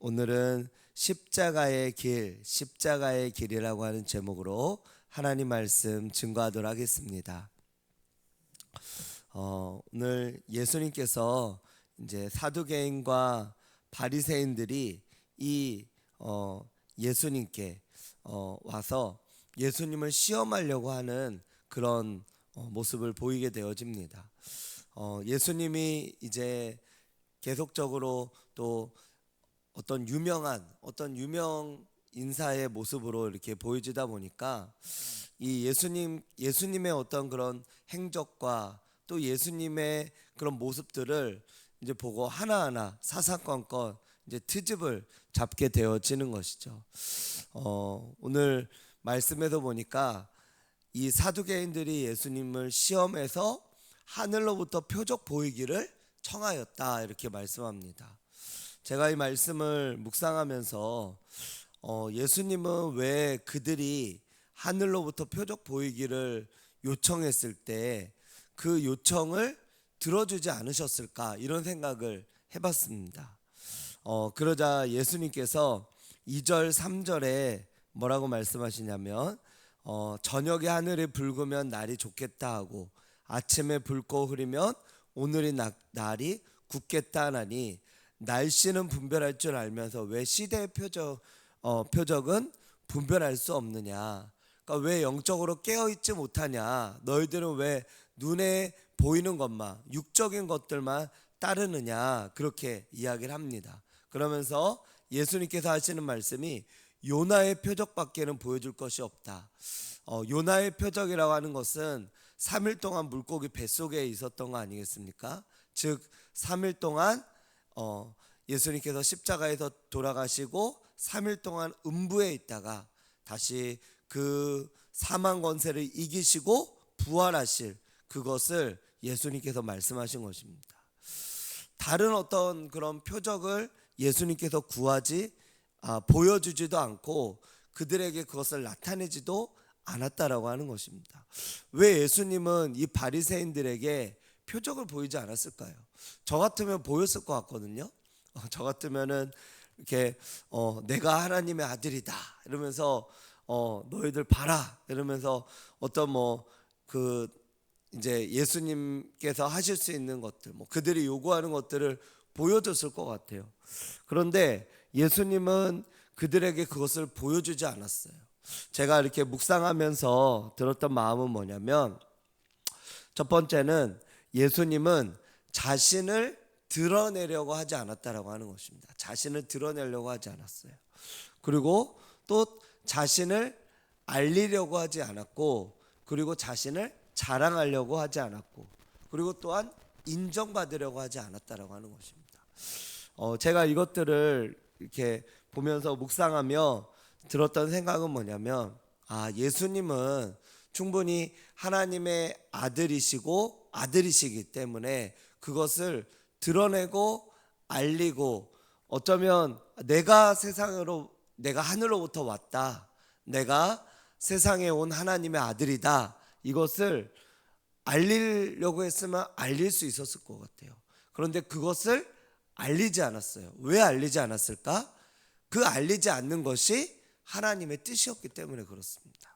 오늘은 십자가의 길, 십자가의 길이라고 하는 제목으로 하나님 말씀 증거하도록 하겠습니다. 오늘 예수님께서 이제 사두개인과 바리새인들이 이 예수님께 와서 예수님을 시험하려고 하는 그런 모습을 보이게 되어집니다. 예수님이 이제 계속적으로 또 어떤 유명 인사의 모습으로 이렇게 보여지다 보니까 이 예수님의 어떤 그런 행적과 또 예수님의 그런 모습들을 이제 보고 하나하나 사사건건 이제 트집을 잡게 되어지는 것이죠. 오늘 말씀에도 보니까 이 사두개인들이 예수님을 시험해서 하늘로부터 표적 보이기를 청하였다 이렇게 말씀합니다. 제가 이 말씀을 묵상하면서 예수님은 왜 그들이 하늘로부터 표적 보이기를 요청했을 때 그 요청을 들어주지 않으셨을까 이런 생각을 해봤습니다. 그러자 예수님께서 2절 3절에 뭐라고 말씀하시냐면 저녁에 하늘이 붉으면 날이 좋겠다 하고 아침에 붉고 흐리면 오늘이 날이 굳겠다 하나니 날씨는 분별할 줄 알면서 왜 시대의 표적은 분별할 수 없느냐. 그러니까 왜 영적으로 깨어있지 못하냐. 너희들은 왜 눈에 보이는 것만 육적인 것들만 따르느냐. 그렇게 이야기를 합니다. 그러면서 예수님께서 하시는 말씀이 요나의 표적밖에는 보여줄 것이 없다. 요나의 표적이라고 하는 것은 3일 동안 물고기 뱃속에 있었던 거 아니겠습니까? 즉 3일 동안 예수님께서 십자가에서 돌아가시고 3일 동안 음부에 있다가 다시 그 사망 권세를 이기시고 부활하실 그것을 예수님께서 말씀하신 것입니다. 다른 어떤 그런 표적을 예수님께서 보여주지도 않고 그들에게 그것을 나타내지도 않았다라고 하는 것입니다. 왜 예수님은 이 바리새인들에게 표적을 보이지 않았을까요? 저 같으면 보였을 것 같거든요. 저 같으면은 이렇게 내가 하나님의 아들이다 이러면서 너희들 봐라 이러면서 어떤 그 이제 예수님께서 하실 수 있는 것들 그들이 요구하는 것들을 보여줬을 것 같아요. 그런데 예수님은 그들에게 그것을 보여주지 않았어요. 제가 이렇게 묵상하면서 들었던 마음은 뭐냐면 첫 번째는 예수님은 자신을 드러내려고 하지 않았다라고 하는 것입니다. 자신을 드러내려고 하지 않았어요. 그리고 또 자신을 알리려고 하지 않았고, 그리고 자신을 자랑하려고 하지 않았고, 그리고 또한 인정받으려고 하지 않았다라고 하는 것입니다. 제가 이것들을 이렇게 보면서 묵상하며 들었던 생각은 뭐냐면 예수님은 충분히 하나님의 아들이시기 때문에 그것을 드러내고 알리고 어쩌면 내가 하늘로부터 왔다. 내가 세상에 온 하나님의 아들이다. 이것을 알리려고 했으면 알릴 수 있었을 것 같아요. 그런데 그것을 알리지 않았어요. 왜 알리지 않았을까? 그 알리지 않는 것이 하나님의 뜻이었기 때문에 그렇습니다.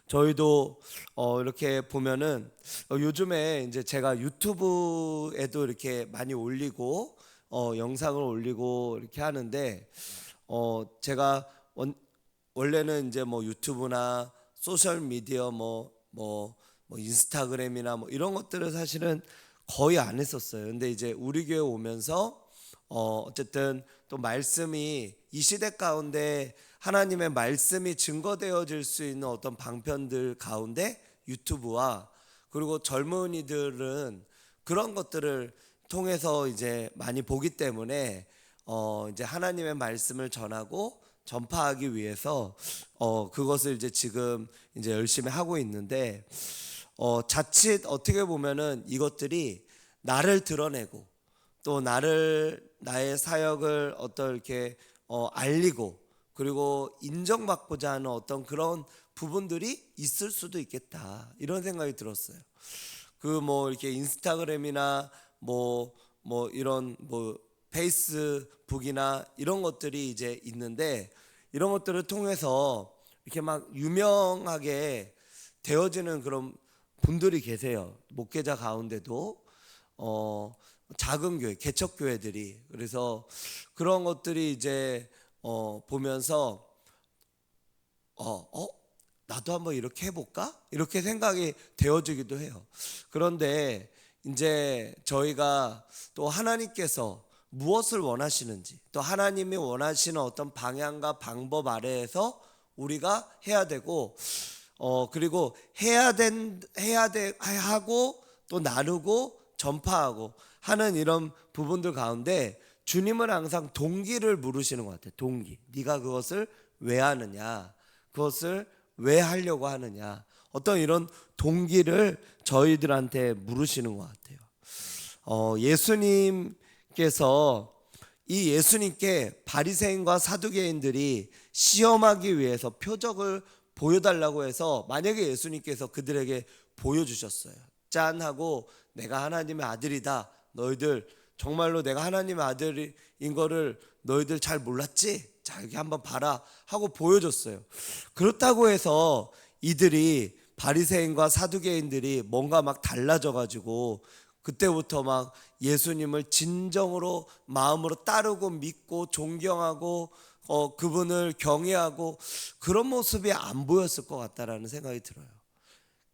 저희도 이렇게 보면은 요즘에 이제 제가 유튜브에도 이렇게 많이 올리고 영상을 올리고 이렇게 하는데 제가 원래는 이제 유튜브나 소셜 미디어 인스타그램이나 이런 것들을 사실은 거의 안 했었어요. 근데 이제 우리 교회 오면서 어쨌든 또 말씀이 이 시대 가운데 하나님의 말씀이 증거되어질 수 있는 어떤 방편들 가운데 유튜브와 그리고 젊은이들은 그런 것들을 통해서 이제 많이 보기 때문에 이제 하나님의 말씀을 전하고 전파하기 위해서 그것을 이제 지금 이제 열심히 하고 있는데 자칫 어떻게 보면은 이것들이 나를 드러내고 또 나의 사역을 이렇게 알리고 그리고 인정받고자 하는 어떤 그런 부분들이 있을 수도 있겠다 이런 생각이 들었어요. 이렇게 인스타그램이나 이런 페이스북이나 이런 것들이 이제 있는데, 이런 것들을 통해서 이렇게 막 유명하게 되어지는 그런 분들이 계세요. 목회자 가운데도 작은 교회, 개척 교회들이. 그래서 그런 것들이 이제 보면서 나도 한번 이렇게 해볼까? 이렇게 생각이 되어지기도 해요. 그런데 이제 저희가 또 하나님께서 무엇을 원하시는지, 또 하나님이 원하시는 어떤 방향과 방법 아래에서 우리가 해야 되고, 그리고 해야 하고 또 나누고 전파하고 하는 이런 부분들 가운데 주님은 항상 동기를 물으시는 것 같아요. 동기. 네가 그것을 왜 하느냐? 그것을 왜 하려고 하느냐? 어떤 이런 동기를 저희들한테 물으시는 것 같아요. 예수님께서 이 예수님께 바리새인과 사두개인들이 시험하기 위해서 표적을 보여달라고 해서, 만약에 예수님께서 그들에게 보여주셨어요. 짠 하고 내가 하나님의 아들이다. 너희들 정말로 내가 하나님의 아들인 거를 너희들 잘 몰랐지? 자, 여기 한번 봐라 하고 보여줬어요. 그렇다고 해서 이들이, 바리새인과 사두개인들이 뭔가 막 달라져 가지고 그때부터 막 예수님을 진정으로 마음으로 따르고 믿고 존경하고 그분을 경외하고 그런 모습이 안 보였을 것 같다라는 생각이 들어요.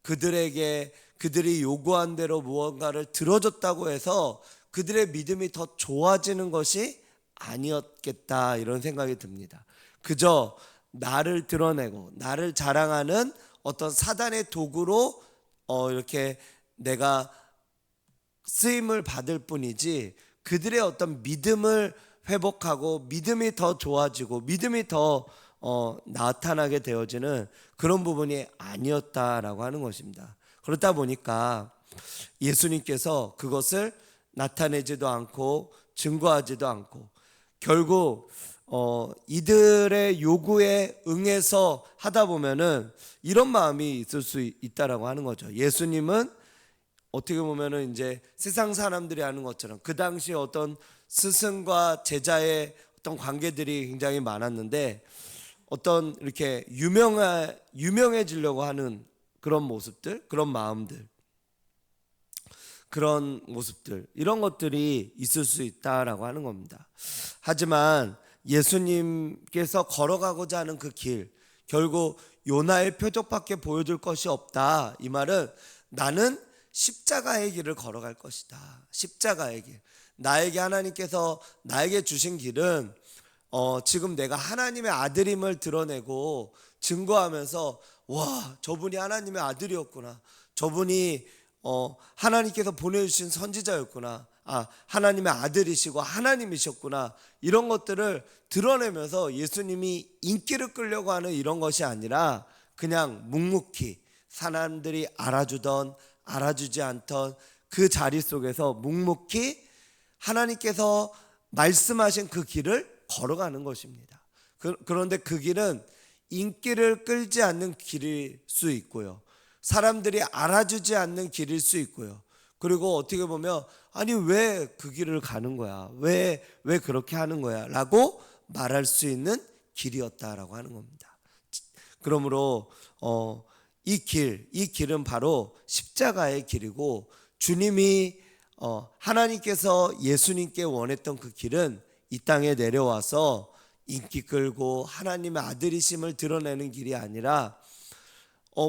그들이 요구한 대로 무언가를 들어줬다고 해서 그들의 믿음이 더 좋아지는 것이 아니었겠다, 이런 생각이 듭니다. 그저 나를 드러내고 나를 자랑하는 어떤 사단의 도구로 이렇게 내가 쓰임을 받을 뿐이지, 그들의 어떤 믿음을 회복하고 믿음이 더 좋아지고 믿음이 더 나타나게 되어지는 그런 부분이 아니었다라고 하는 것입니다. 그렇다 보니까 예수님께서 그것을 나타내지도 않고 증거하지도 않고 결국 이들의 요구에 응해서 하다 보면은 이런 마음이 있을 수 있다라고 하는 거죠. 예수님은 어떻게 보면은 이제 세상 사람들이 하는 것처럼 그 당시 어떤 스승과 제자의 어떤 관계들이 굉장히 많았는데, 어떤 이렇게 유명해지려고 하는 그런 모습들, 그런 마음들, 그런 모습들, 이런 것들이 있을 수 있다라고 하는 겁니다. 하지만 예수님께서 걸어가고자 하는 그 길, 결국 요나의 표적밖에 보여줄 것이 없다. 이 말은 나는 십자가의 길을 걸어갈 것이다. 십자가의 길. 나에게 하나님께서 나에게 주신 길은 지금 내가 하나님의 아들임을 드러내고 증거하면서, 와, 저분이 하나님의 아들이었구나. 저분이 하나님께서 보내주신 선지자였구나. 하나님의 아들이시고 하나님이셨구나. 이런 것들을 드러내면서 예수님이 인기를 끌려고 하는 이런 것이 아니라 그냥 묵묵히 사람들이 알아주던 알아주지 않던 그 자리 속에서 묵묵히 하나님께서 말씀하신 그 길을 걸어가는 것입니다. 그런데 그 길은 인기를 끌지 않는 길일 수 있고요, 사람들이 알아주지 않는 길일 수 있고요, 그리고 어떻게 보면 아니 왜 그 길을 가는 거야, 왜 그렇게 하는 거야 라고 말할 수 있는 길이었다라고 하는 겁니다. 그러므로 이 길은 바로 십자가의 길이고, 주님이 하나님께서 예수님께 원했던 그 길은 이 땅에 내려와서 인기 끌고 하나님의 아들이심을 드러내는 길이 아니라,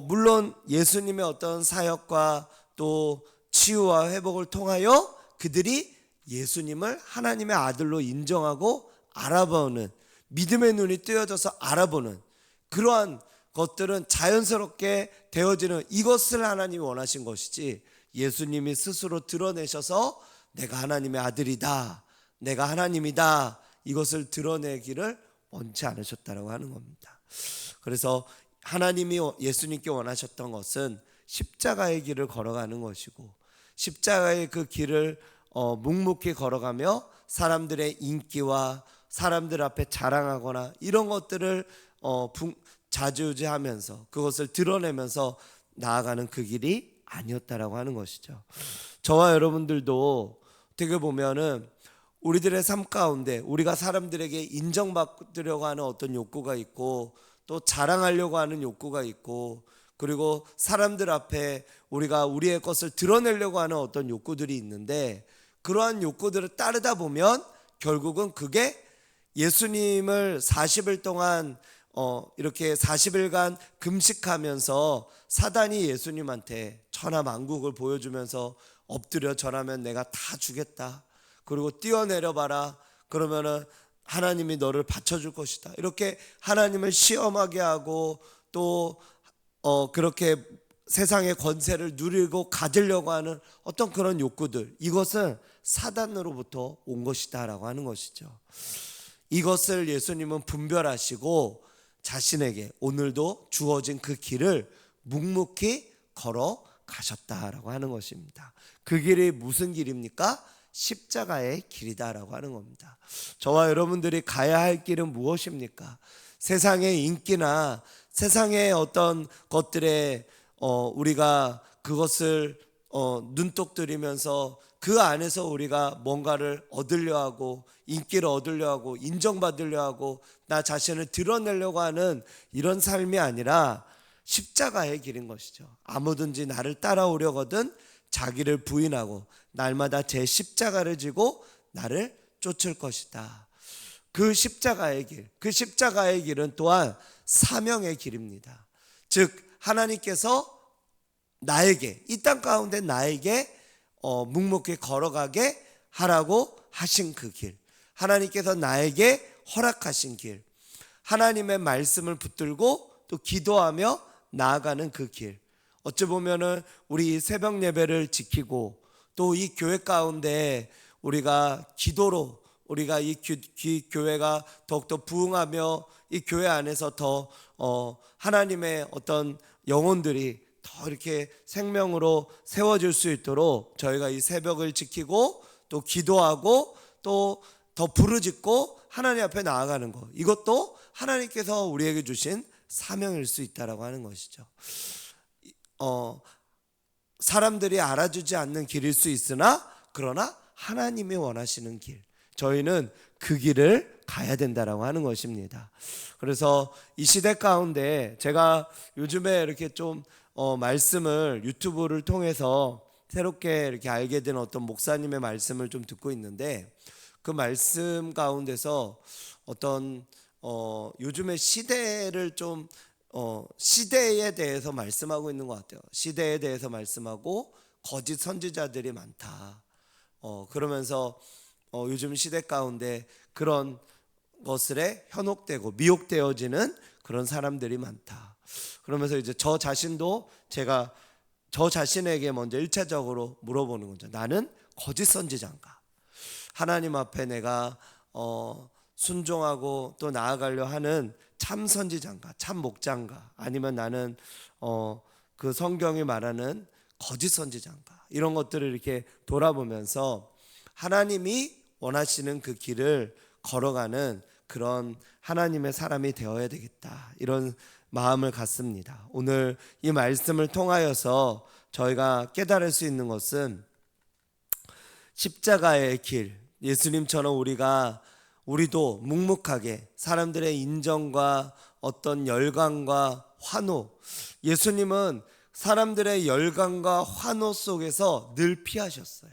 물론 예수님의 어떤 사역과 또 치유와 회복을 통하여 그들이 예수님을 하나님의 아들로 인정하고 알아보는, 믿음의 눈이 뜨여져서 알아보는 그러한 것들은 자연스럽게 되어지는, 이것을 하나님이 원하신 것이지, 예수님이 스스로 드러내셔서 내가 하나님의 아들이다, 내가 하나님이다, 이것을 드러내기를 원치 않으셨다라고 하는 겁니다. 그래서 하나님이 예수님께 원하셨던 것은 십자가의 길을 걸어가는 것이고, 십자가의 그 길을 묵묵히 걸어가며 사람들의 인기와 사람들 앞에 자랑하거나 이런 것들을 자주지하면서 그것을 드러내면서 나아가는 그 길이 아니었다라고 하는 것이죠. 저와 여러분들도 어떻게 보면은 우리들의 삶 가운데 우리가 사람들에게 인정받으려고 하는 어떤 욕구가 있고, 또 자랑하려고 하는 욕구가 있고, 그리고 사람들 앞에 우리가 우리의 것을 드러내려고 하는 어떤 욕구들이 있는데, 그러한 욕구들을 따르다 보면 결국은 그게 예수님을 40일 동안 이렇게 40일간 금식하면서 사단이 예수님한테 천하만국을 보여주면서 엎드려 절하면 내가 다 주겠다, 그리고 뛰어내려 봐라, 그러면은 하나님이 너를 받쳐줄 것이다, 이렇게 하나님을 시험하게 하고, 또 그렇게 세상의 권세를 누리고 가지려고 하는 어떤 그런 욕구들, 이것은 사단으로부터 온 것이다 라고 하는 것이죠. 이것을 예수님은 분별하시고 자신에게 오늘도 주어진 그 길을 묵묵히 걸어 가셨다라고 하는 것입니다. 그 길이 무슨 길입니까? 십자가의 길이다라고 하는 겁니다. 저와 여러분들이 가야 할 길은 무엇입니까? 세상의 인기나 세상의 어떤 것들에 우리가 그것을 눈독 들이면서 그 안에서 우리가 뭔가를 얻으려 하고, 인기를 얻으려 하고, 인정받으려 하고, 나 자신을 드러내려고 하는 이런 삶이 아니라 십자가의 길인 것이죠. 아무든지 나를 따라오려거든 자기를 부인하고 날마다 제 십자가를 지고 나를 쫓을 것이다. 그 십자가의 길, 그 십자가의 길은 또한 사명의 길입니다. 즉 하나님께서 나에게, 이 땅 가운데 나에게 묵묵히 걸어가게 하라고 하신 그 길, 하나님께서 나에게 허락하신 길, 하나님의 말씀을 붙들고 또 기도하며 나아가는 그 길, 어찌 보면은 우리 새벽 예배를 지키고 또 이 교회 가운데 우리가 기도로 우리가 이 교회가 더욱더 부흥하며 이 교회 안에서 더 하나님의 어떤 영혼들이 더 이렇게 생명으로 세워질 수 있도록 저희가 이 새벽을 지키고 또 기도하고 또 더 부르짖고 하나님 앞에 나아가는 것, 이것도 하나님께서 우리에게 주신 사명일 수 있다라고 하는 것이죠. 사람들이 알아주지 않는 길일 수 있으나 그러나 하나님이 원하시는 길, 저희는 그 길을 가야 된다라고 하는 것입니다. 그래서 이 시대 가운데 제가 요즘에 이렇게 좀 말씀을 유튜브를 통해서 새롭게 이렇게 알게 된 어떤 목사님의 말씀을 좀 듣고 있는데, 그 말씀 가운데서 어떤 요즘의 시대를 좀 시대에 대해서 말씀하고 있는 것 같아요. 시대에 대해서 말씀하고 거짓 선지자들이 많다. 그러면서 요즘 시대 가운데 그런 것들에 현혹되고 미혹되어지는 그런 사람들이 많다. 그러면서 이제 저 자신도 제가 저 자신에게 먼저 1차적으로 물어보는 거죠. 나는 거짓 선지자인가? 하나님 앞에 내가 순종하고 또 나아가려 하는 참 선지자인가, 참 목자인가, 아니면 나는 그 성경이 말하는 거짓 선지자인가, 이런 것들을 이렇게 돌아보면서 하나님이 원하시는 그 길을 걸어가는 그런 하나님의 사람이 되어야 되겠다, 이런 마음을 갖습니다. 오늘 이 말씀을 통하여서 저희가 깨달을 수 있는 것은 십자가의 길, 예수님처럼 우리도 묵묵하게 사람들의 인정과 어떤 열광과 환호, 예수님은 사람들의 열광과 환호 속에서 늘 피하셨어요.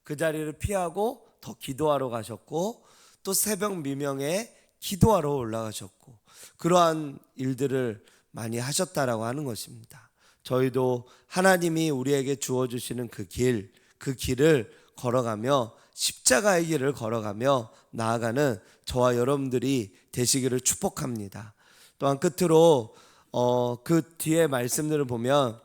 그 자리를 피하고 더 기도하러 가셨고, 또 새벽 미명에 기도하러 올라가셨고, 그러한 일들을 많이 하셨다라고 하는 것입니다. 저희도 하나님이 우리에게 주어주시는 그 길을 걸어가며 십자가의 길을 걸어가며 나아가는 저와 여러분들이 되시기를 축복합니다. 또한 끝으로 그 뒤에 말씀들을 보면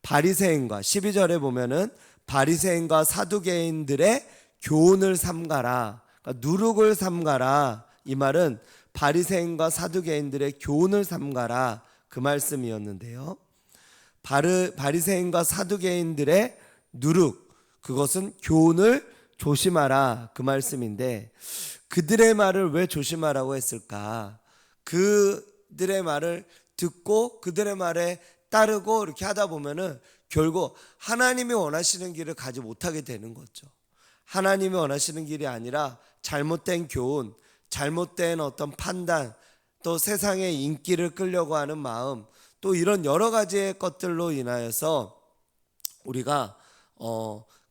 바리새인과 12절에 보면은 바리새인과 사두개인들의 교훈을 삼가라, 그러니까 누룩을 삼가라, 이 말은 바리새인과 사두개인들의 교훈을 삼가라, 그 말씀이었는데요. 바리새인과 사두개인들의 누룩, 그것은 교훈을 조심하라, 그 말씀인데, 그들의 말을 왜 조심하라고 했을까? 그들의 말을 듣고 그들의 말에 따르고 이렇게 하다 보면은 결국 하나님이 원하시는 길을 가지 못하게 되는 거죠. 하나님이 원하시는 길이 아니라 잘못된 교훈, 잘못된 어떤 판단, 또 세상의 인기를 끌려고 하는 마음, 또 이런 여러 가지의 것들로 인하여서 우리가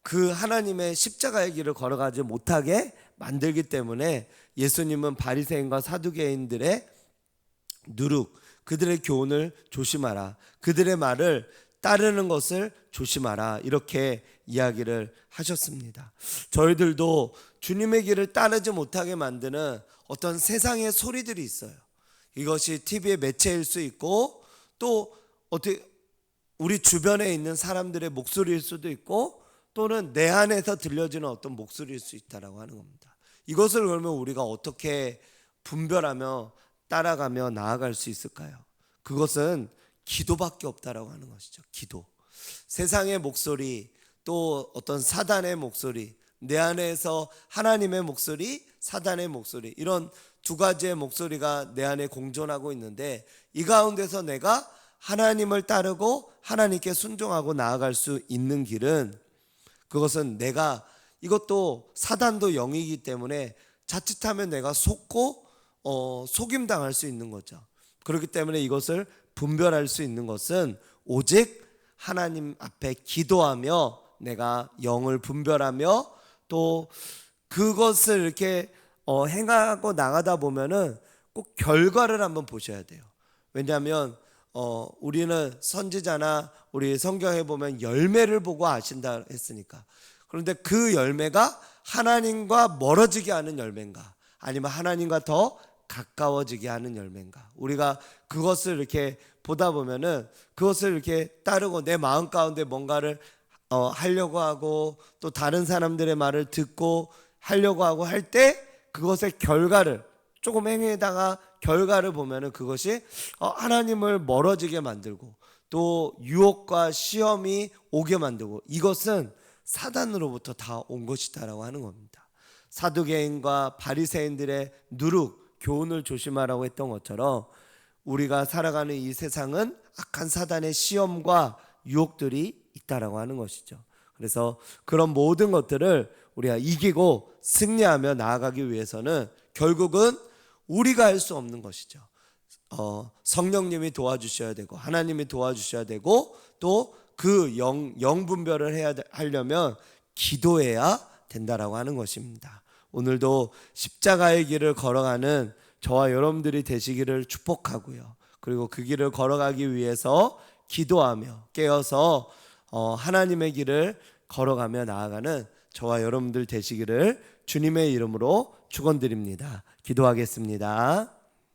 그 하나님의 십자가의 길을 걸어가지 못하게 만들기 때문에 예수님은 바리새인과 사두개인들의 누룩, 그들의 교훈을 조심하라, 그들의 말을 따르는 것을 조심하라, 이렇게 이야기를 하셨습니다. 저희들도 주님의 길을 따르지 못하게 만드는 어떤 세상의 소리들이 있어요. 이것이 TV의 매체일 수 있고, 또 어떻게 우리 주변에 있는 사람들의 목소리일 수도 있고, 또는 내 안에서 들려지는 어떤 목소리일 수 있다라고 하는 겁니다. 이것을 그러면 우리가 어떻게 분별하며 따라가며 나아갈 수 있을까요? 그것은 기도밖에 없다라고 하는 것이죠. 기도. 세상의 목소리, 또 어떤 사단의 목소리, 내 안에서 하나님의 목소리, 사단의 목소리, 이런 두 가지의 목소리가 내 안에 공존하고 있는데, 이 가운데서 내가 하나님을 따르고 하나님께 순종하고 나아갈 수 있는 길은, 그것은 내가, 이것도 사단도 영이기 때문에 자칫하면 내가 속고 속임당할 수 있는 거죠. 그렇기 때문에 이것을 분별할 수 있는 것은 오직 하나님 앞에 기도하며 내가 영을 분별하며, 또 그것을 이렇게 행하고 나가다 보면은 꼭 결과를 한번 보셔야 돼요. 왜냐하면 우리는 선지자나 우리 성경에 보면 열매를 보고 아신다 했으니까. 그런데 그 열매가 하나님과 멀어지게 하는 열매인가, 아니면 하나님과 더 가까워지게 하는 열매인가, 우리가 그것을 이렇게 보다 보면은 그것을 이렇게 따르고 내 마음 가운데 뭔가를 하려고 하고, 또 다른 사람들의 말을 듣고 하려고 하고 할 때 그것의 결과를 조금 행해다가 결과를 보면은 그것이 하나님을 멀어지게 만들고, 또 유혹과 시험이 오게 만들고, 이것은 사단으로부터 다 온 것이다라고 하는 겁니다. 사두개인과 바리새인들의 누룩, 교훈을 조심하라고 했던 것처럼 우리가 살아가는 이 세상은 악한 사단의 시험과 유혹들이 있다라고 하는 것이죠. 그래서 그런 모든 것들을 우리가 이기고 승리하며 나아가기 위해서는 결국은 우리가 할 수 없는 것이죠. 성령님이 도와주셔야 되고, 하나님이 도와주셔야 되고, 또 그 영 분별을 하려면 기도해야 된다라고 하는 것입니다. 오늘도 십자가의 길을 걸어가는 저와 여러분들이 되시기를 축복하고요. 그리고 그 길을 걸어가기 위해서 기도하며 깨어서 하나님의 길을 걸어가며 나아가는 저와 여러분들 되시기를 주님의 이름으로 축원드립니다. 기도하겠습니다.